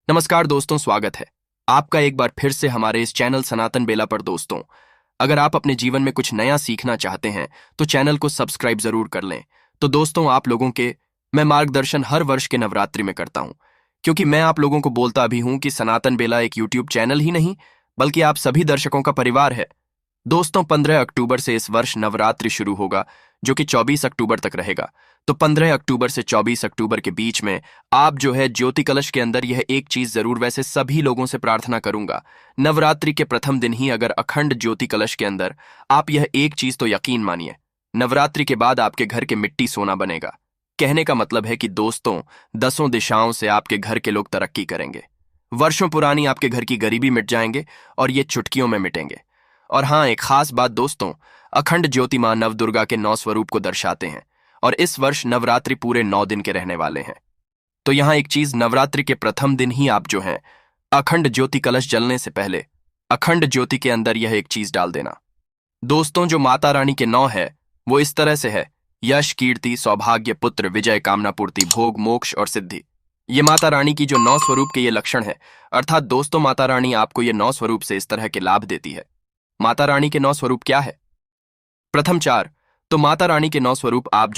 नमस्कार दोस्तों, स्वागत है आपका एक बार फिर से हमारे इस चैनल सनातन बेला पर। दोस्तों, अगर आप अपने जीवन में कुछ नया सीखना चाहते हैं तो चैनल को सब्सक्राइब जरूर कर लें। तो दोस्तों, आप लोगों के मैं मार्गदर्शन हर वर्ष के नवरात्रि में करता हूं, क्योंकि मैं आप लोगों को बोलता भी हूं कि सनातन बेला एक यूट्यूब चैनल ही नहीं बल्कि आप सभी दर्शकों का परिवार है। दोस्तों, 15 अक्टूबर से इस वर्ष नवरात्रि शुरू होगा, जो कि 24 अक्टूबर तक रहेगा। तो 15 अक्टूबर से 24 अक्टूबर के बीच में आप ज्योति कलश के अंदर यह एक चीज जरूर, वैसे सभी लोगों से प्रार्थना करूंगा, नवरात्रि के प्रथम दिन ही अगर अखंड ज्योति कलश के अंदर आप यह एक चीज तो यकीन मानिए, नवरात्रि के बाद आपके घर के मिट्टी सोना बनेगा। कहने का मतलब है कि दोस्तों, दसों दिशाओं से आपके घर के लोग तरक्की करेंगे। वर्षों पुरानी आपके घर की गरीबी मिट जाएंगे और ये चुटकियों में मिटेंगे। और हाँ, एक खास बात दोस्तों, अखंड ज्योति मां नवदुर्गा के 9 स्वरूप को दर्शाते हैं और इस वर्ष नवरात्रि पूरे 9 दिन के रहने वाले हैं। तो यहां एक चीज, नवरात्रि के प्रथम दिन ही आप अखंड ज्योति कलश जलने से पहले अखंड ज्योति के अंदर यह एक चीज डाल देना। दोस्तों, जो माता रानी के 9 है वो इस तरह से है: यश, कीर्ति, सौभाग्य, पुत्र, विजय, कामना पूर्ति, भोग, मोक्ष और सिद्धि। ये माता रानी की जो 9 स्वरूप के ये लक्षण है, अर्थात दोस्तों, माता रानी आपको ये 9 स्वरूप से इस तरह के लाभ देती है। माता रानी के 9 स्वरूप क्या है? प्रथम 4, तो माता रानी के 9 स्वरूप आप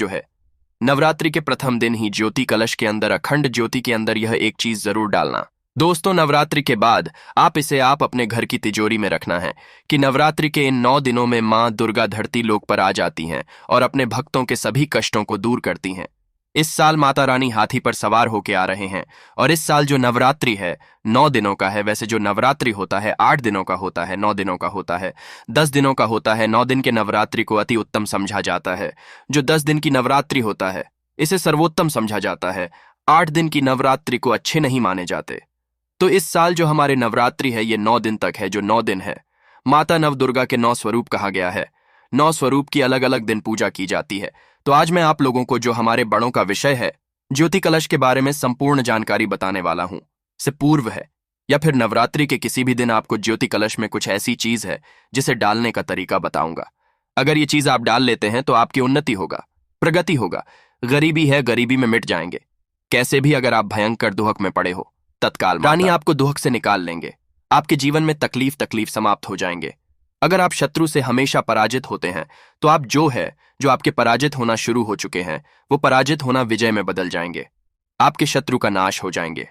नवरात्रि के प्रथम दिन ही ज्योति कलश के अंदर, अखंड ज्योति के अंदर यह एक चीज जरूर डालना। दोस्तों, नवरात्रि के बाद आप अपने घर की तिजोरी में रखना है कि नवरात्रि के इन 9 दिनों में मां दुर्गा धरती लोक पर आ जाती हैं और अपने भक्तों के सभी कष्टों को दूर करती हैं। इस साल माता रानी हाथी पर सवार होकर आ रहे हैं और इस साल जो नवरात्रि है 9 दिनों का है। वैसे जो नवरात्रि होता है 8 दिनों का होता है, 9 दिनों का होता है, 10 दिनों का होता है। 9 दिन के नवरात्रि को अति उत्तम समझा जाता है। जो 10 दिन की नवरात्रि होता है इसे सर्वोत्तम समझा जाता है। 8 दिन की नवरात्रि को अच्छे नहीं माने जाते। तो इस साल जो हमारे नवरात्रि है ये 9 दिन तक है। जो 9 दिन है, माता नवदुर्गा के 9 स्वरूप कहा गया है। 9 स्वरूप की अलग अलग दिन पूजा की जाती है। तो आज मैं आप लोगों को जो हमारे बड़ों का विषय है ज्योति कलश के बारे में संपूर्ण जानकारी बताने वाला हूं। से पूर्व है या फिर नवरात्रि के किसी भी दिन आपको ज्योति कलश में कुछ ऐसी चीज है जिसे डालने का तरीका बताऊंगा। अगर ये चीज आप डाल लेते हैं तो आपकी उन्नति होगा, प्रगति होगा। गरीबी है, गरीबी में मिट जाएंगे। कैसे भी अगर आप भयंकर दुहक में पड़े हो, तत्काल रानी आपको दुहक से निकाल लेंगे। आपके जीवन में तकलीफ समाप्त हो जाएंगे। अगर आप शत्रु से हमेशा पराजित होते हैं तो आप जो आपके पराजित होना शुरू हो चुके हैं वो पराजित होना विजय में बदल जाएंगे। आपके शत्रु का नाश हो जाएंगे।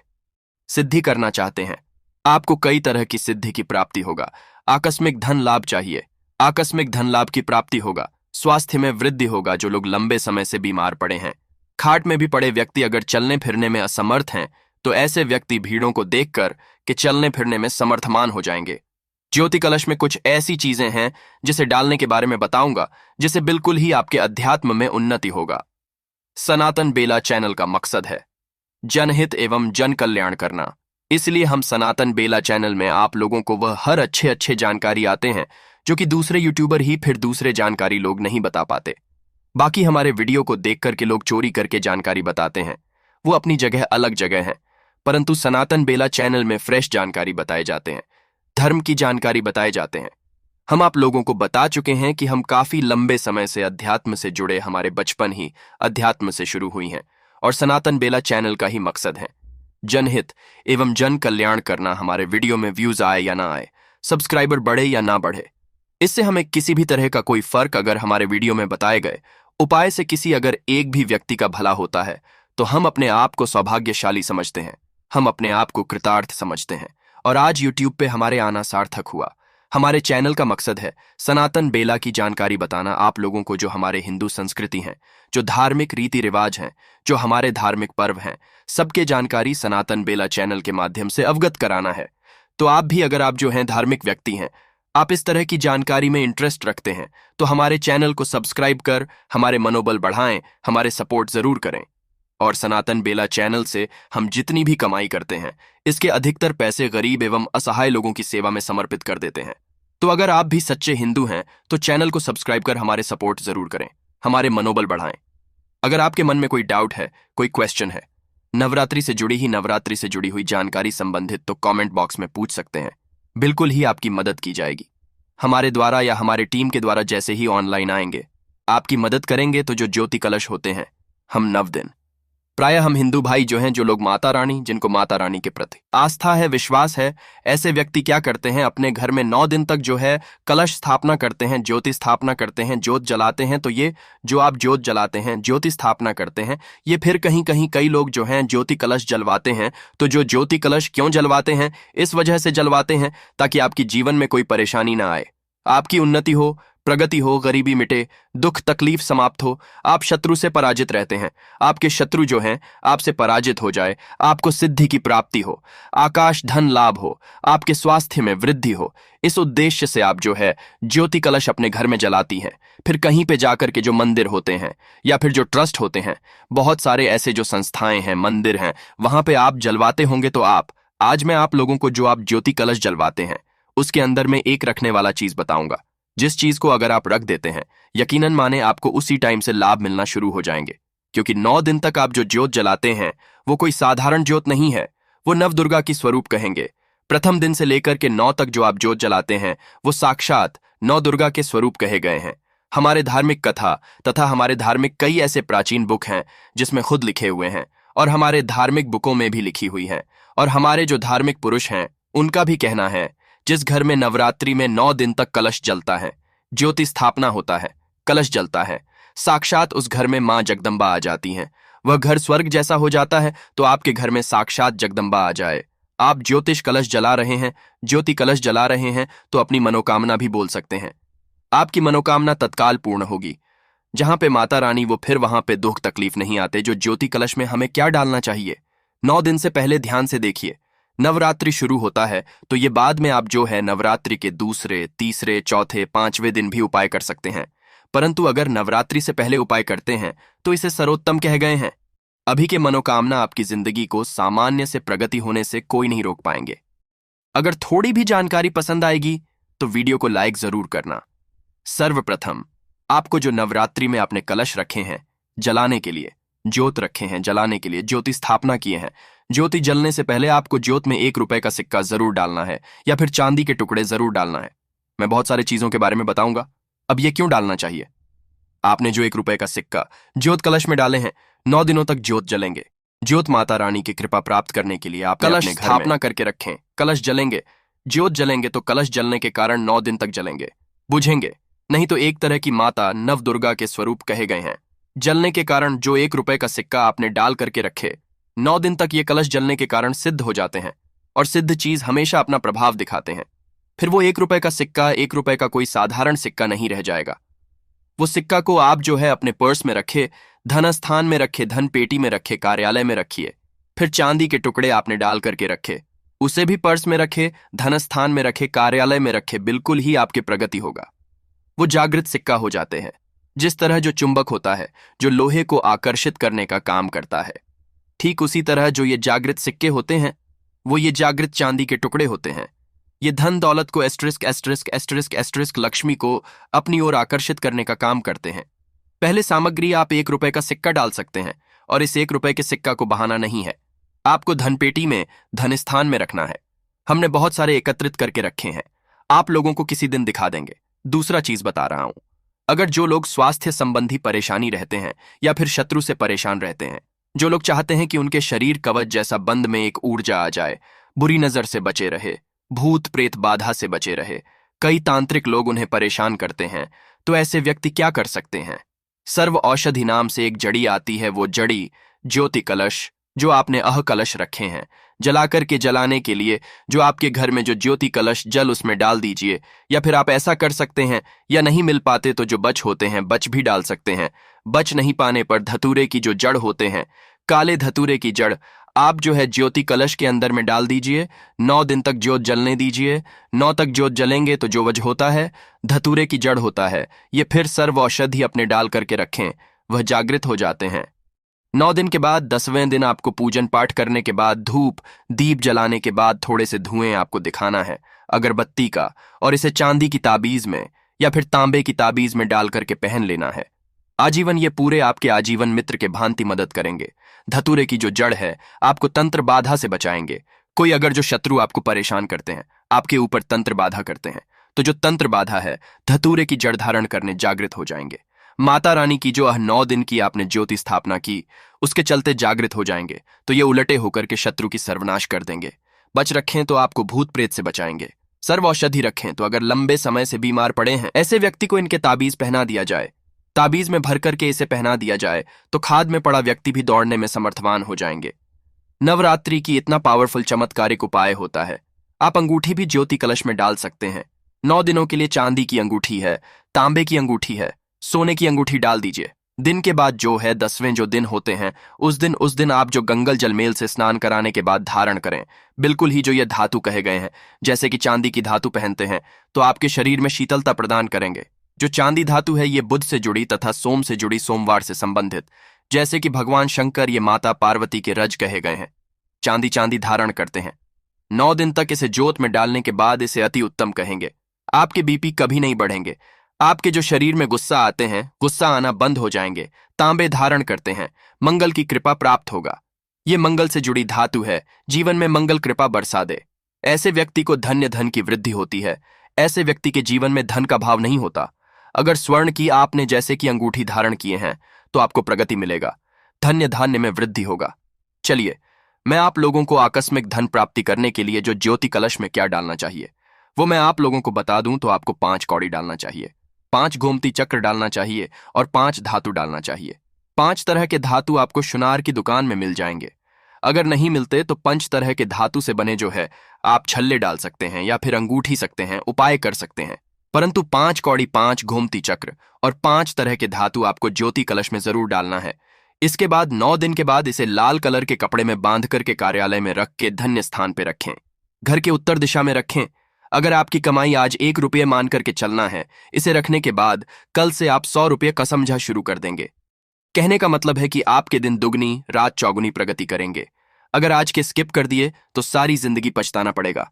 सिद्धि करना चाहते हैं, आपको कई तरह की सिद्धि की प्राप्ति होगा। आकस्मिक धन लाभ चाहिए, आकस्मिक धन लाभ की प्राप्ति होगा। स्वास्थ्य में वृद्धि होगा। जो लोग लंबे समय से बीमार पड़े हैं, खाट में भी पड़े व्यक्ति अगर चलने फिरने में असमर्थ हैं तो ऐसे व्यक्ति भीड़ों को देखकर कि चलने फिरने में समर्थमान हो जाएंगे। ज्योति कलश में कुछ ऐसी चीजें हैं जिसे डालने के बारे में बताऊंगा जिसे बिल्कुल ही आपके अध्यात्म में उन्नति होगा। सनातन बेला चैनल का मकसद है जनहित एवं जन कल्याण करना। इसलिए हम सनातन बेला चैनल में आप लोगों को वह हर अच्छे जानकारी आते हैं जो कि दूसरे यूट्यूबर ही फिर दूसरे जानकारी लोग नहीं बता पाते। बाकी हमारे वीडियो को देख करके लोग चोरी करके जानकारी बताते हैं, वो अपनी जगह अलग जगह है। परंतु सनातन बेला चैनल में फ्रेश जानकारी बताए जाते हैं, धर्म की जानकारी बताए जाते हैं। हम आप लोगों को बता चुके हैं कि हम काफी लंबे समय से अध्यात्म से जुड़े, हमारे बचपन ही अध्यात्म से शुरू हुई हैं और सनातन बेला चैनल का ही मकसद है जनहित एवं जन कल्याण करना। हमारे वीडियो में व्यूज आए या ना आए, सब्सक्राइबर बढ़े या ना बढ़े, इससे हमें किसी भी तरह का कोई फर्क अगर हमारे वीडियो में बताए गए उपाय से किसी अगर एक भी व्यक्ति का भला होता है तो हम अपने आप को सौभाग्यशाली समझते हैं, हम अपने आप को कृतार्थ समझते हैं। और आज यूट्यूब पे हमारे आना सार्थक हुआ। हमारे चैनल का मकसद है सनातन बेला की जानकारी बताना आप लोगों को, जो हमारे हिंदू संस्कृति हैं, जो धार्मिक रीति रिवाज हैं, जो हमारे धार्मिक पर्व हैं, सबके जानकारी सनातन बेला चैनल के माध्यम से अवगत कराना है। तो आप भी अगर आप धार्मिक व्यक्ति हैं, आप इस तरह की जानकारी में इंटरेस्ट रखते हैं तो हमारे चैनल को सब्सक्राइब कर हमारे मनोबल बढ़ाएं, हमारे सपोर्ट जरूर करें। और सनातन बेला चैनल से हम जितनी भी कमाई करते हैं इसके अधिकतर पैसे गरीब एवं असहाय लोगों की सेवा में समर्पित कर देते हैं। तो अगर आप भी सच्चे हिंदू हैं तो चैनल को सब्सक्राइब कर हमारे सपोर्ट जरूर करें, हमारे मनोबल बढ़ाएं। अगर आपके मन में कोई डाउट है, कोई क्वेश्चन है, नवरात्रि से जुड़ी हुई जानकारी संबंधित, तो कमेंट बॉक्स में पूछ सकते हैं। बिल्कुल ही आपकी मदद की जाएगी। हमारे द्वारा या हमारे टीम के द्वारा जैसे ही ऑनलाइन आएंगे आपकी मदद करेंगे। तो जो ज्योति कलश होते हैं हम 9 दिन प्रायः हम हिंदू भाई जो हैं, जो लोग माता रानी, जिनको माता रानी के प्रति आस्था है, विश्वास है, ऐसे व्यक्ति क्या करते हैं, अपने घर में 9 दिन तक जो है कलश स्थापना करते हैं, ज्योति स्थापना करते हैं, ज्योत जलाते हैं। तो ये जो आप ज्योत जलाते हैं, ज्योति स्थापना करते हैं, ये फिर कहीं कहीं कई लोग जो हैं ज्योति कलश जलवाते हैं। तो जो ज्योति कलश क्यों जलवाते हैं, इस वजह से जलवाते हैं ताकि आपकी जीवन में कोई परेशानी ना आए, आपकी उन्नति हो, प्रगति हो, गरीबी मिटे, दुख तकलीफ समाप्त हो, आप शत्रु से पराजित रहते हैं, आपके शत्रु जो हैं आपसे पराजित हो जाए, आपको सिद्धि की प्राप्ति हो, आकाश धन लाभ हो, आपके स्वास्थ्य में वृद्धि हो। इस उद्देश्य से आप जो है ज्योति कलश अपने घर में जलाती हैं। फिर कहीं पे जाकर के जो मंदिर होते हैं या फिर जो ट्रस्ट होते हैं, बहुत सारे ऐसे जो संस्थाएं हैं, मंदिर हैं, वहां पे आप जलवाते होंगे। तो आज मैं आप लोगों को जो आप ज्योति कलश जलवाते हैं उसके अंदर में एक रखने वाला चीज बताऊंगा, जिस चीज को अगर आप रख देते हैं, यकीनन माने आपको उसी टाइम से लाभ मिलना शुरू हो जाएंगे। क्योंकि 9 दिन तक आप जो ज्योत जलाते हैं वो कोई साधारण ज्योत नहीं है, वो नवदुर्गा की स्वरूप कहेंगे। प्रथम दिन से लेकर के 9 तक जो आप ज्योत जलाते हैं वो साक्षात नौ दुर्गा के स्वरूप कहे गए हैं। हमारे धार्मिक कथा तथा हमारे धार्मिक कई ऐसे प्राचीन बुक हैं जिसमें खुद लिखे हुए हैं, और हमारे धार्मिक बुकों में भी लिखी हुई हैं, और हमारे जो धार्मिक पुरुष हैं उनका भी कहना है, जिस घर में नवरात्रि में 9 दिन तक कलश जलता है, ज्योति स्थापना होता है, कलश जलता है, साक्षात उस घर में मां जगदम्बा आ जाती हैं। वह घर स्वर्ग जैसा हो जाता है। तो आपके घर में साक्षात जगदम्बा आ जाए, आप ज्योतिष कलश जला रहे हैं, ज्योति कलश जला रहे हैं, तो अपनी मनोकामना भी बोल सकते हैं। आपकी मनोकामना तत्काल पूर्ण होगी। जहां पे माता रानी, वो फिर वहां पे दुख तकलीफ नहीं आते। जो ज्योति कलश में हमें क्या डालना चाहिए, 9 दिन से पहले ध्यान से देखिए। नवरात्रि शुरू होता है तो ये बाद में आप जो है नवरात्रि के दूसरे, तीसरे, चौथे, 5वें दिन भी उपाय कर सकते हैं। परंतु अगर नवरात्रि से पहले उपाय करते हैं तो इसे सर्वोत्तम कह गए हैं। अभी के मनोकामना आपकी जिंदगी को सामान्य से प्रगति होने से कोई नहीं रोक पाएंगे। अगर थोड़ी भी जानकारी पसंद आएगी तो वीडियो को लाइक जरूर करना। सर्वप्रथम आपको जो नवरात्रि में आपने कलश रखे हैं जलाने के लिए, ज्योत रखे हैं जलाने के लिए, ज्योति स्थापना किए हैं, ज्योति जलने से पहले आपको ज्योत में 1 रुपए का सिक्का जरूर डालना है, या फिर चांदी के टुकड़े जरूर डालना है। मैं बहुत सारे चीजों के बारे में बताऊंगा। अब ये क्यों डालना चाहिए। आपने जो 1 रुपए का सिक्का ज्योत कलश में डाले हैं, 9 दिनों तक ज्योत जलेंगे। ज्योत माता रानी की कृपा प्राप्त करने के लिए आप कलश स्थापना करके रखें। कलश जलेंगे, ज्योत जलेंगे, तो कलश जलने के कारण 9 दिन तक जलेंगे, बुझेंगे नहीं। तो एक तरह की माता नव दुर्गा के स्वरूप कहे गए हैं। जलने के कारण जो 1 रुपए का सिक्का आपने डाल करके रखे, 9 दिन तक ये कलश जलने के कारण सिद्ध हो जाते हैं, और सिद्ध चीज हमेशा अपना प्रभाव दिखाते हैं। फिर वो 1 रुपए का सिक्का 1 रुपए का कोई साधारण सिक्का नहीं रह जाएगा। वो सिक्का को आप जो है अपने पर्स में रखे, धन स्थान में रखे, धन पेटी में रखे, कार्यालय में रखिए। फिर चांदी के टुकड़े आपने डाल करके रखे, उसे भी पर्स में रखे, धन स्थान में रखे, कार्यालय में रखे, बिल्कुल ही आपकी प्रगति होगा। वो जागृत सिक्का हो जाते हैं। जिस तरह जो चुंबक होता है जो लोहे को आकर्षित करने का काम करता है, ठीक उसी तरह जो ये जागृत सिक्के होते हैं वो ये जागृत चांदी के टुकड़े होते हैं। ये धन दौलत को asterisk asterisk asterisk asterisk Lakshmi को अपनी ओर आकर्षित करने का काम करते हैं। पहले सामग्री आप 1 रुपए का सिक्का डाल सकते हैं, और इस 1 रुपए के सिक्का को बहाना नहीं है, आपको धन पेटी में, धन स्थान में रखना है। हमने बहुत सारे एकत्रित करके रखे हैं, आप लोगों को किसी दिन दिखा देंगे। दूसरा चीज बता रहा हूं, अगर जो लोग स्वास्थ्य संबंधी परेशानी रहते हैं या फिर शत्रु से परेशान रहते हैं, जो लोग चाहते हैं कि उनके शरीर कवच जैसा बंद में एक ऊर्जा आ जाए, बुरी नजर से बचे रहे, भूत प्रेत बाधा से बचे रहे, कई तांत्रिक लोग उन्हें परेशान करते हैं, तो ऐसे व्यक्ति क्या कर सकते हैं। सर्व औषधि नाम से एक जड़ी आती है, वो जड़ी ज्योति कलश जो आपने कलश रखे हैं, जलाकर के जलाने के लिए जो आपके घर में जो ज्योति कलश जल उसमें डाल दीजिए। या फिर आप ऐसा कर सकते हैं, या नहीं मिल पाते तो जो बच होते हैं बच भी डाल सकते हैं। बच नहीं पाने पर धतूरे की जो जड़ होते हैं, काले धतूरे की जड़ आप जो है ज्योति कलश के अंदर में डाल दीजिए। 9 दिन तक ज्योत जलने दीजिए। 9 तक ज्योत जलेंगे तो जो वज होता है, धतूरे की जड़ होता है, ये फिर सर्व औषधि अपने डाल करके रखें, वह जागृत हो जाते हैं। 9 दिन के बाद 10वें दिन आपको पूजन पाठ करने के बाद, धूप दीप जलाने के बाद थोड़े से धुएं आपको दिखाना है अगरबत्ती का, और इसे चांदी की ताबीज में या फिर तांबे की ताबीज में डाल करके पहन लेना है। आजीवन ये पूरे आपके आजीवन मित्र के भांति मदद करेंगे। धतूरे की जो जड़ है आपको तंत्र बाधा से बचाएंगे। कोई अगर जो शत्रु आपको परेशान करते हैं, आपके ऊपर तंत्र बाधा करते हैं, तो जो तंत्र बाधा है धतूरे की जड़ धारण करने जागृत हो जाएंगे। माता रानी की जो 9 दिन की आपने ज्योति स्थापना की, उसके चलते जागृत हो जाएंगे तो ये उलटे होकर के शत्रु की सर्वनाश कर देंगे। बच रखें तो आपको भूत प्रेत से बचाएंगे। सर्व औषधि रखें तो अगर लंबे समय से बीमार पड़े हैं ऐसे व्यक्ति को इनके ताबीज पहना दिया जाए। ताबीज में भर करके इसे पहना दिया जाए तो खाद में पड़ा व्यक्ति भी दौड़ने में समर्थवान हो जाएंगे। नवरात्रि की इतना पावरफुल चमत्कारिक उपाय होता है। आप अंगूठी भी ज्योति कलश में डाल सकते हैं। 9 दिनों के लिए चांदी की अंगूठी है, तांबे की अंगूठी है, सोने की अंगूठी डाल दीजिए। दिन के बाद जो है 10वें जो दिन होते हैं उस दिन आप जो गंगल जलमेल से स्नान कराने के बाद धारण करें, बिल्कुल ही जो ये धातु कहे गए हैं, जैसे कि चांदी की धातु पहनते हैं तो आपके शरीर में शीतलता प्रदान करेंगे। जो चांदी धातु है ये बुध से जुड़ी तथा सोम से जुड़ी, सोमवार से संबंधित, जैसे कि भगवान शंकर ये माता पार्वती के रज कहे गए हैं। चांदी धारण करते हैं। 9 दिन तक इसे जोत में डालने के बाद इसे अति उत्तम कहेंगे। आपके बीपी कभी नहीं बढ़ेंगे। आपके जो शरीर में गुस्सा आते हैं, गुस्सा आना बंद हो जाएंगे। तांबे धारण करते हैं, मंगल की कृपा प्राप्त होगा। ये मंगल से जुड़ी धातु है, जीवन में मंगल कृपा बरसा दे। ऐसे व्यक्ति को धन की वृद्धि होती है। ऐसे व्यक्ति के जीवन में धन का भाव नहीं होता। अगर स्वर्ण की आपने जैसे कि अंगूठी धारण किए हैं तो आपको प्रगति मिलेगा, धान्य में वृद्धि होगा। चलिए मैं आप लोगों को आकस्मिक धन प्राप्ति करने के लिए जो ज्योति कलश में क्या डालना चाहिए वो मैं आप लोगों को बता दूं तो आपको 5 कौड़ी डालना चाहिए, 5 गोमती चक्र डालना चाहिए और 5 धातु डालना चाहिए। 5 तरह के धातु आपको सुनार की दुकान में मिल जाएंगे। अगर नहीं मिलते तो 5 तरह के धातु से बने जो है आप छल्ले डाल सकते हैं या फिर अंगूठी सकते हैं, उपाय कर सकते हैं। परंतु 5 कौड़ी, 5 गोमती चक्र और 5 तरह के धातु आपको ज्योति कलश में जरूर डालना है। इसके बाद 9 दिन के बाद इसे लाल कलर के कपड़े में बांध करके कार्यालय में रख के धन्य स्थान पे रखें। घर के उत्तर दिशा में रखें। अगर आपकी कमाई आज 1 रुपये मान करके चलना है, इसे रखने के बाद कल से आप 100 रुपये का समझा शुरू कर देंगे। कहने का मतलब है कि आपके दिन दुगनी रात चौगुनी प्रगति करेंगे। अगर आज के स्किप कर दिए तो सारी जिंदगी पछताना पड़ेगा।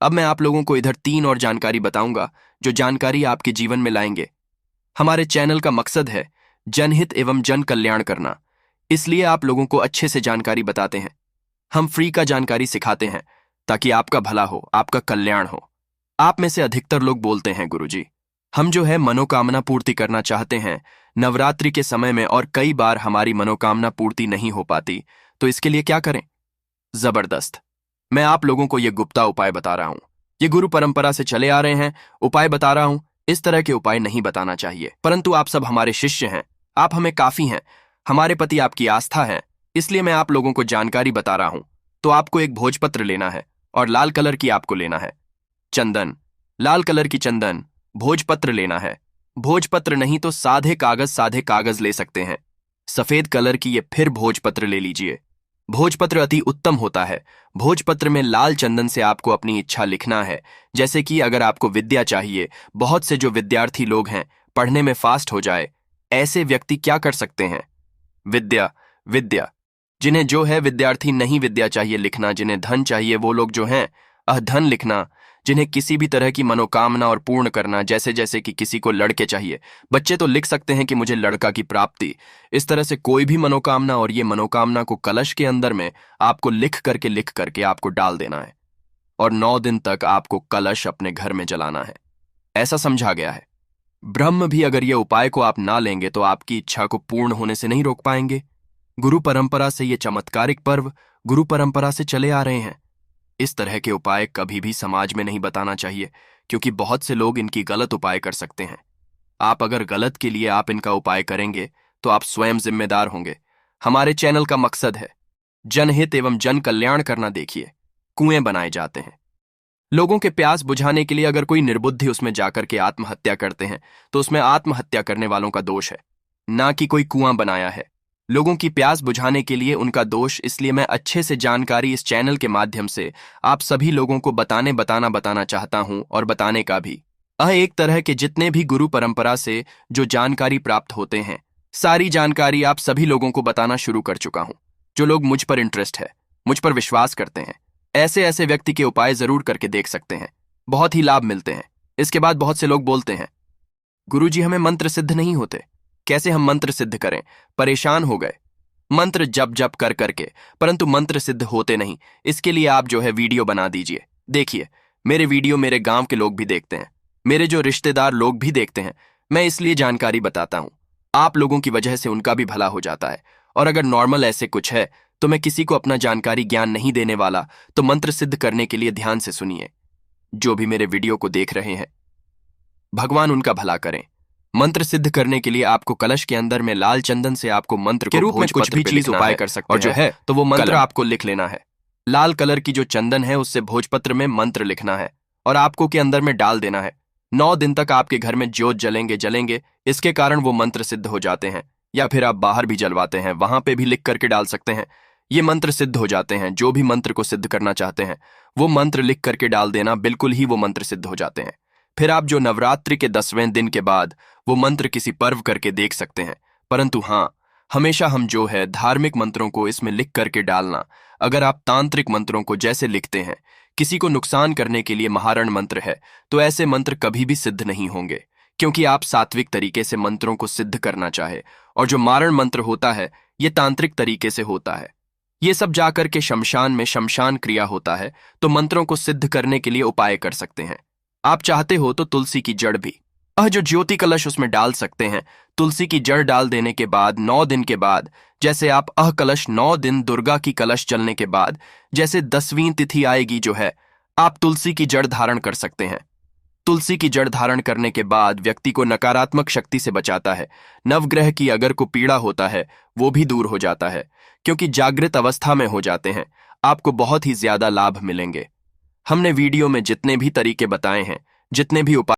अब मैं आप लोगों को इधर 3 और जानकारी बताऊंगा जो जानकारी आपके जीवन में लाएंगे। हमारे चैनल का मकसद है जनहित एवं जन कल्याण करना, इसलिए आप लोगों को अच्छे से जानकारी बताते हैं। हम फ्री का जानकारी सिखाते हैं ताकि आपका भला हो, आपका कल्याण हो। आप में से अधिकतर लोग बोलते हैं गुरुजी हम जो है मनोकामना पूर्ति करना चाहते हैं नवरात्रि के समय में और कई बार हमारी मनोकामना पूर्ति नहीं हो पाती, तो इसके लिए क्या करें? जबरदस्त, मैं आप लोगों को यह गुप्ता उपाय बता रहा हूं। ये गुरु परंपरा से चले आ रहे हैं, उपाय बता रहा हूं। इस तरह के उपाय नहीं बताना चाहिए, परंतु आप सब हमारे शिष्य हैं, आप हमें काफी हैं, हमारे प्रति आपकी आस्था है, इसलिए मैं आप लोगों को जानकारी बता रहा हूं। तो आपको एक भोजपत्र लेना है और लाल कलर की आपको लेना है चंदन, लाल कलर की चंदन, भोजपत्र लेना है। भोजपत्र नहीं तो सादे कागज ले सकते हैं। सफेद कलर की ये फिर भोजपत्र ले लीजिए। भोजपत्र अति उत्तम होता है। भोजपत्र में लाल चंदन से आपको अपनी इच्छा लिखना है। जैसे कि अगर आपको विद्या चाहिए, बहुत से जो विद्यार्थी लोग हैं पढ़ने में फास्ट हो जाए, ऐसे व्यक्ति क्या कर सकते हैं? विद्या जिन्हें जो है विद्यार्थी नहीं विद्या चाहिए लिखना, जिन्हें धन चाहिए वो लोग जो हैं अधन लिखना, जिन्हें किसी भी तरह की मनोकामना और पूर्ण करना, जैसे कि किसी को लड़के चाहिए, बच्चे तो लिख सकते हैं कि मुझे लड़का की प्राप्ति, इस तरह से कोई भी मनोकामना, और ये मनोकामना को कलश के अंदर में आपको लिख करके आपको डाल देना है और 9 दिन तक आपको कलश अपने घर में जलाना है, ऐसा समझा गया है। ब्रह्म भी अगर ये उपाय को आप ना लेंगे तो आपकी इच्छा को पूर्ण होने से नहीं रोक पाएंगे। गुरु परंपरा से ये चमत्कारिक पर्व गुरु परंपरा से चले आ रहे हैं। इस तरह के उपाय कभी भी समाज में नहीं बताना चाहिए, क्योंकि बहुत से लोग इनकी गलत उपाय कर सकते हैं। आप अगर गलत के लिए आप इनका उपाय करेंगे तो आप स्वयं जिम्मेदार होंगे। हमारे चैनल का मकसद है जनहित एवं जन कल्याण करना। देखिए, कुएं बनाए जाते हैं लोगों के प्यास बुझाने के लिए। अगर कोई निर्बुद्धि उसमें जाकर के आत्महत्या करते हैं तो उसमें आत्महत्या करने वालों का दोष है, ना कि कोई कुआं बनाया है। लोगों की प्यास बुझाने के लिए उनका दोष। इसलिए मैं अच्छे से जानकारी इस चैनल के माध्यम से आप सभी लोगों को बताना चाहता हूं, और बताने का भी एक तरह के जितने भी गुरु परंपरा से जो जानकारी प्राप्त होते हैं, सारी जानकारी आप सभी लोगों को बताना शुरू कर चुका हूं। जो लोग मुझ पर इंटरेस्ट है, मुझ पर विश्वास करते हैं, ऐसे व्यक्ति के उपाय जरूर करके देख सकते हैं, बहुत ही लाभ मिलते हैं। इसके बाद बहुत से लोग बोलते हैं गुरुजी हमें मंत्र सिद्ध नहीं होते, कैसे हम मंत्र सिद्ध करें? परेशान हो गए मंत्र जप कर करके, परंतु मंत्र सिद्ध होते नहीं। इसके लिए आप जो है वीडियो बना दीजिए। देखिए, मेरे वीडियो मेरे गांव के लोग भी देखते हैं, मेरे जो रिश्तेदार लोग भी देखते हैं। मैं इसलिए जानकारी बताता हूं, आप लोगों की वजह से उनका भी भला हो जाता है और अगर नॉर्मल ऐसे कुछ है तो मैं किसी को अपना जानकारी ज्ञान नहीं देने वाला, तो मंत्र सिद्ध करने के लिए ध्यान से सुनिए। जो भी मेरे वीडियो को देख रहे हैं, भगवान उनका भला करें। मंत्र सिद्ध करने के लिए आपको कलश के अंदर में लाल चंदन से आपको मंत्र के रूप में कुछ भी चीज उपाय कर सकते हैं, और जो है तो वो मंत्र आपको लिख लेना है। लाल कलर की जो चंदन है उससे भोजपत्र में मंत्र लिखना है और आपको के अंदर में डाल देना है। 9 दिन तक आपके घर में ज्योत जलेंगे। इसके कारण वो मंत्र सिद्ध हो जाते हैं। या फिर आप बाहर भी जलवाते हैं, वहां पे भी लिख करके डाल सकते हैं। ये मंत्र सिद्ध हो जाते हैं। जो भी मंत्र को सिद्ध करना चाहते हैं वो मंत्र लिख करके डाल देना, बिल्कुल ही वो मंत्र सिद्ध हो जाते हैं। फिर आप जो नवरात्रि के 10वें दिन के बाद वो मंत्र किसी पर्व करके देख सकते हैं। परंतु हाँ, हमेशा हम जो है धार्मिक मंत्रों को इसमें लिख करके डालना। अगर आप तांत्रिक मंत्रों को जैसे लिखते हैं, किसी को नुकसान करने के लिए महारण मंत्र है, तो ऐसे मंत्र कभी भी सिद्ध नहीं होंगे, क्योंकि आप सात्विक तरीके से मंत्रों को सिद्ध करना चाहे। और जो मारण मंत्र होता है ये तांत्रिक तरीके से होता है। ये सब जाकर के शमशान में शमशान क्रिया होता है। तो मंत्रों को सिद्ध करने के लिए उपाय कर सकते हैं। आप चाहते हो तो तुलसी की जड़ भी जो ज्योति कलश उसमें डाल सकते हैं। तुलसी की जड़ डाल देने के बाद 9 दिन के बाद, जैसे आप कलश 9 दिन दुर्गा की कलश चलने के बाद, जैसे 10वीं तिथि आएगी जो है, आप तुलसी की जड़ धारण कर सकते हैं। तुलसी की जड़ धारण करने के बाद व्यक्ति को नकारात्मक शक्ति से बचाता है। नवग्रह की अगर को पीड़ा होता है वो भी दूर हो जाता है, क्योंकि जागृत अवस्था में हो जाते हैं। आपको बहुत ही ज्यादा लाभ मिलेंगे। हमने वीडियो में जितने भी तरीके बताए हैं, जितने भी उपाय